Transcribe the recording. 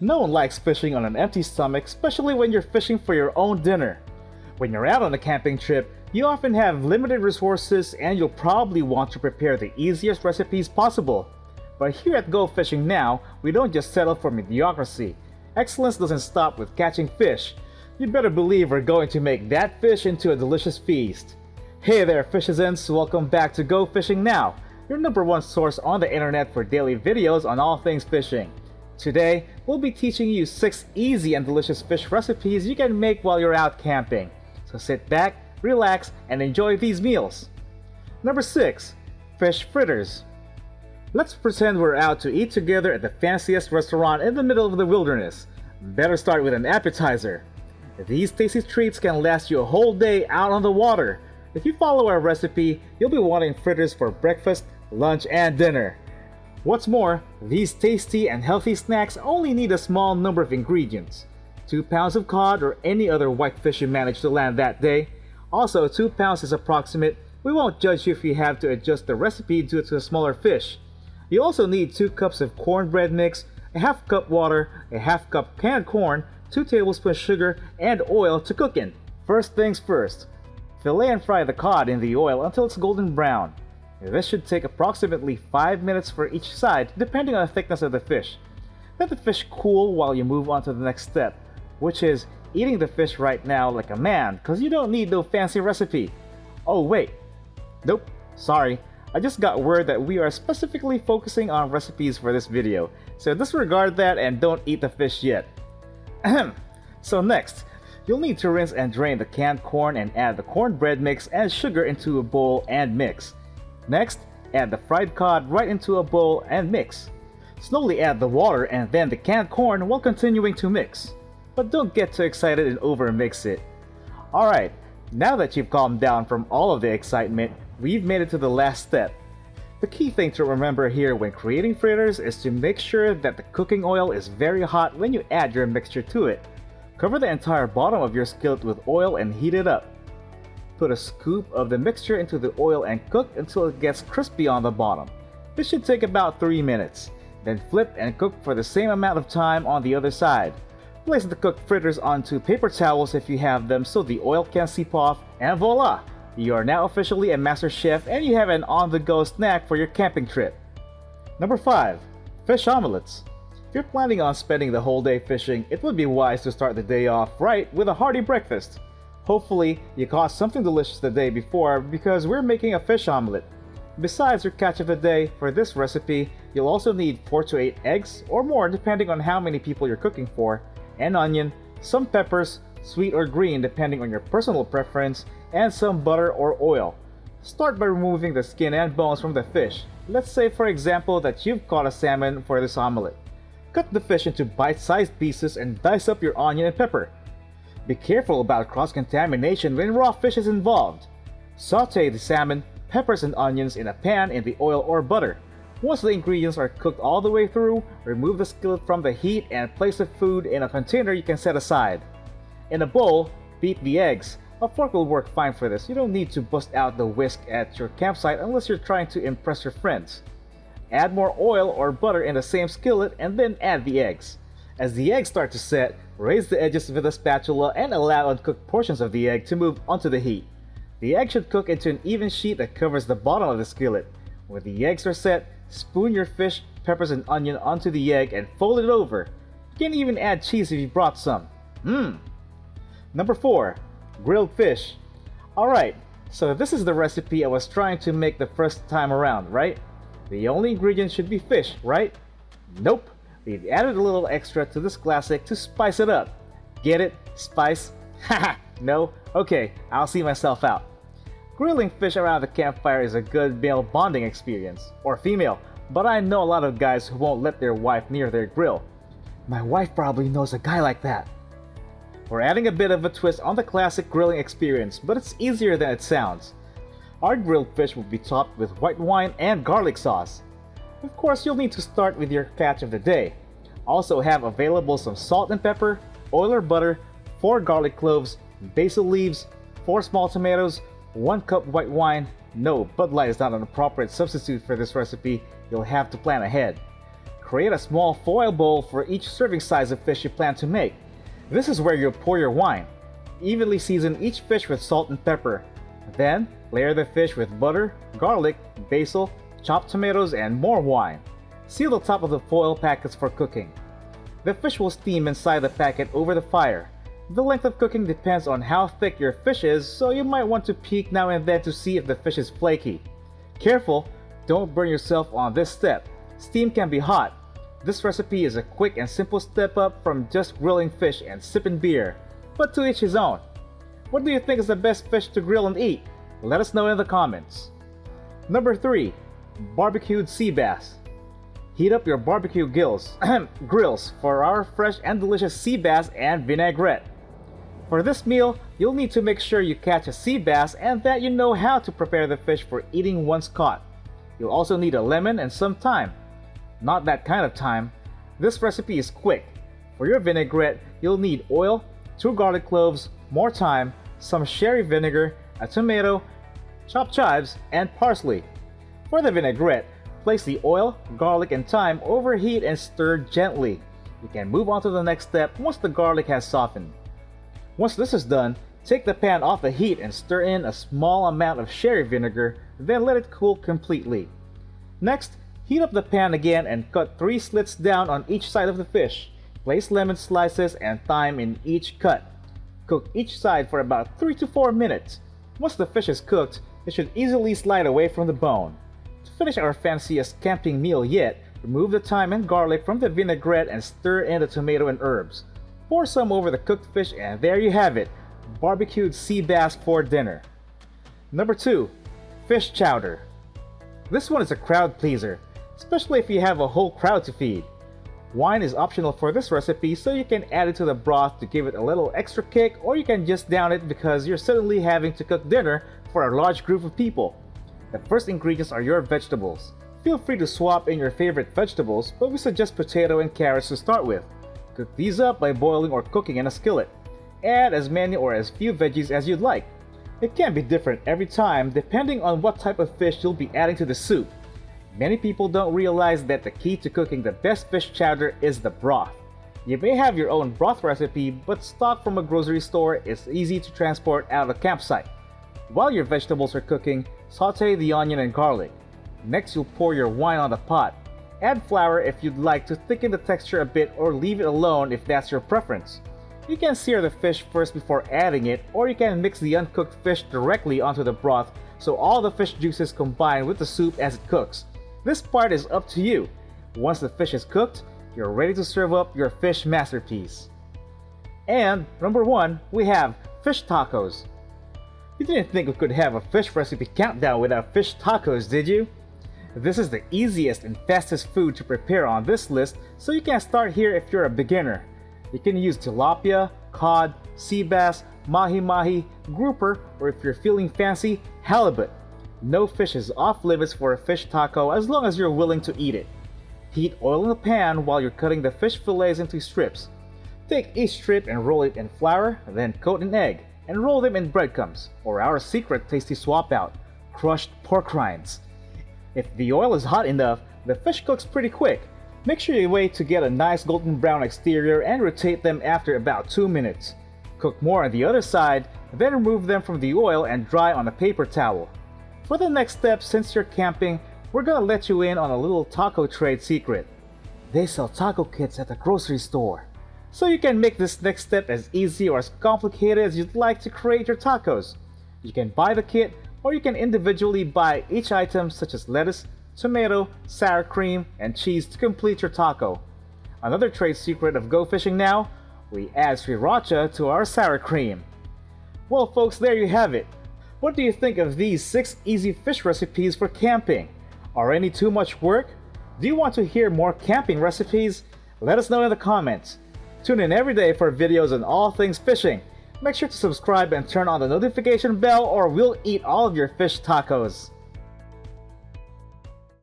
No one likes fishing on an empty stomach, especially when you're fishing for your own dinner. When you're out on a camping trip, you often have limited resources and you'll probably want to prepare the easiest recipes possible. But here at Go Fishing Now, we don't just settle for mediocrity. Excellence doesn't stop with catching fish. You better believe we're going to make that fish into a delicious feast. Hey there, Fishizens! Welcome back to Go Fishing Now, your #1 source on the internet for daily videos on all things fishing. Today, we'll be teaching you 6 easy and delicious fish recipes you can make while you're out camping. So sit back, relax, and enjoy these meals. Number 6. Fish fritters. Let's pretend we're out to eat together at the fanciest restaurant in the middle of the wilderness. Better start with an appetizer. These tasty treats can last you a whole day out on the water. If you follow our recipe, you'll be wanting fritters for breakfast, lunch, and dinner. What's more, these tasty and healthy snacks only need a small number of ingredients. 2 pounds of cod or any other white fish you manage to land that day. Also, 2 pounds is approximate. We won't judge you if you have to adjust the recipe due to a smaller fish. You also need 2 cups of cornbread mix, a half cup water, a half cup canned corn, 2 tablespoons sugar, and oil to cook in. First things first. Fillet and fry the cod in the oil until it's golden brown. This should take approximately 5 minutes for each side, depending on the thickness of the fish. Let the fish cool while you move on to the next step, which is eating the fish right now like a man, cause you don't need no fancy recipe. Oh wait, nope, sorry. I just got word that we are specifically focusing on recipes for this video, so disregard that and don't eat the fish yet. Ahem. So next, you'll need to rinse and drain the canned corn and add the cornbread mix and sugar into a bowl and mix. Next, add the fried cod right into a bowl and mix. Slowly add the water and then the canned corn while continuing to mix. But don't get too excited and over-mix it. Alright, now that you've calmed down from all of the excitement, we've made it to the last step. The key thing to remember here when creating fritters is to make sure that the cooking oil is very hot when you add your mixture to it. Cover the entire bottom of your skillet with oil and heat it up. Put a scoop of the mixture into the oil and cook until it gets crispy on the bottom. This should take about 3 minutes. Then flip and cook for the same amount of time on the other side. Place the cooked fritters onto paper towels if you have them so the oil can seep off, and voila! You are now officially a master chef and you have an on-the-go snack for your camping trip. Number 5. Fish omelets. If you're planning on spending the whole day fishing, it would be wise to start the day off right with a hearty breakfast. Hopefully, you caught something delicious the day before because we're making a fish omelet. Besides your catch of the day, for this recipe, you'll also need 4 to 8 eggs or more depending on how many people you're cooking for, an onion, some peppers, sweet or green depending on your personal preference, and some butter or oil. Start by removing the skin and bones from the fish. Let's say for example that you've caught a salmon for this omelet. Cut the fish into bite-sized pieces and dice up your onion and pepper. Be careful about cross-contamination when raw fish is involved. Sauté the salmon, peppers and onions in a pan in the oil or butter. Once the ingredients are cooked all the way through, remove the skillet from the heat and place the food in a container you can set aside. In a bowl, beat the eggs. A fork will work fine for this. You don't need to bust out the whisk at your campsite unless you're trying to impress your friends. Add more oil or butter in the same skillet and then add the eggs. As the eggs start to set, raise the edges with a spatula and allow uncooked portions of the egg to move onto the heat. The egg should cook into an even sheet that covers the bottom of the skillet. When the eggs are set, spoon your fish, peppers, and onion onto the egg and fold it over. You can even add cheese if you brought some. Number 4. Grilled fish. Alright, so this is the recipe I was trying to make the first time around, right? The only ingredient should be fish, right? Nope, we've added a little extra to this classic to spice it up. Get it? Spice? Haha, no? Okay, I'll see myself out. Grilling fish around the campfire is a good male bonding experience, or female, but I know a lot of guys who won't let their wife near their grill. My wife probably knows a guy like that. We're adding a bit of a twist on the classic grilling experience, but it's easier than it sounds. Our grilled fish will be topped with white wine and garlic sauce. Of course, you'll need to start with your catch of the day. Also have available some salt and pepper, oil or butter, 4 garlic cloves, basil leaves, 4 small tomatoes, 1 cup white wine. No, Bud Light is not an appropriate substitute for this recipe. You'll have to plan ahead. Create a small foil bowl for each serving size of fish you plan to make. This is where you'll pour your wine. Evenly season each fish with salt and pepper. Then, layer the fish with butter, garlic, basil, chopped tomatoes, and more wine. Seal the top of the foil packets for cooking. The fish will steam inside the packet over the fire. The length of cooking depends on how thick your fish is, so you might want to peek now and then to see if the fish is flaky. Careful, don't burn yourself on this step. Steam can be hot. This recipe is a quick and simple step up from just grilling fish and sipping beer, but to each his own. What do you think is the best fish to grill and eat? Let us know in the comments. Number 3. BBQd Sea Bass. Heat up your barbecue grills for our fresh and delicious sea bass and vinaigrette. For this meal, you'll need to make sure you catch a sea bass and that you know how to prepare the fish for eating once caught. You'll also need a lemon and some thyme. Not that kind of thyme. This recipe is quick. For your vinaigrette, you'll need oil, 2 garlic cloves, more thyme, some sherry vinegar, a tomato, chopped chives, and parsley. For the vinaigrette, place the oil, garlic, and thyme over heat and stir gently. You can move on to the next step once the garlic has softened. Once this is done, take the pan off the heat and stir in a small amount of sherry vinegar, then let it cool completely. Next, heat up the pan again and cut 3 slits down on each side of the fish. Place lemon slices and thyme in each cut. Cook each side for about 3 to 4 minutes. Once the fish is cooked, it should easily slide away from the bone. To finish our fanciest camping meal yet, remove the thyme and garlic from the vinaigrette and stir in the tomato and herbs. Pour some over the cooked fish and there you have it, barbecued sea bass for dinner. Number 2. Fish chowder. This one is a crowd pleaser, especially if you have a whole crowd to feed. Wine is optional for this recipe, so you can add it to the broth to give it a little extra kick, or you can just down it because you're suddenly having to cook dinner for a large group of people. The first ingredients are your vegetables. Feel free to swap in your favorite vegetables, but we suggest potato and carrots to start with. Cook these up by boiling or cooking in a skillet. Add as many or as few veggies as you'd like. It can be different every time depending on what type of fish you'll be adding to the soup. Many people don't realize that the key to cooking the best fish chowder is the broth. You may have your own broth recipe, but stock from a grocery store is easy to transport out of a campsite. While your vegetables are cooking, saute the onion and garlic. Next, you'll pour your wine on the pot. Add flour if you'd like to thicken the texture a bit, or leave it alone if that's your preference. You can sear the fish first before adding it, or you can mix the uncooked fish directly onto the broth so all the fish juices combine with the soup as it cooks. This part is up to you. Once the fish is cooked, you're ready to serve up your fish masterpiece. And number 1, we have fish tacos. You didn't think we could have a fish recipe countdown without fish tacos, did you? This is the easiest and fastest food to prepare on this list, so you can start here if you're a beginner. You can use tilapia, cod, sea bass, mahi-mahi, grouper, or if you're feeling fancy, halibut. No fish is off limits for a fish taco as long as you're willing to eat it. Heat oil in the pan while you're cutting the fish fillets into strips. Take each strip and roll it in flour, then coat in egg, and roll them in breadcrumbs, or our secret tasty swap out, crushed pork rinds. If the oil is hot enough, the fish cooks pretty quick. Make sure you wait to get a nice golden brown exterior and rotate them after about 2 minutes. Cook more on the other side, then remove them from the oil and dry on a paper towel. For the next step, since you're camping, we're gonna let you in on a little taco trade secret. They sell taco kits at the grocery store. So you can make this next step as easy or as complicated as you'd like to create your tacos. You can buy the kit, or you can individually buy each item such as lettuce, tomato, sour cream, and cheese to complete your taco. Another trade secret of Go Fishing Now, we add sriracha to our sour cream. Well folks, there you have it. What do you think of these 6 easy fish recipes for camping? Are any too much work? Do you want to hear more camping recipes? Let us know in the comments. Tune in every day for videos on all things fishing. Make sure to subscribe and turn on the notification bell or we'll eat all of your fish tacos.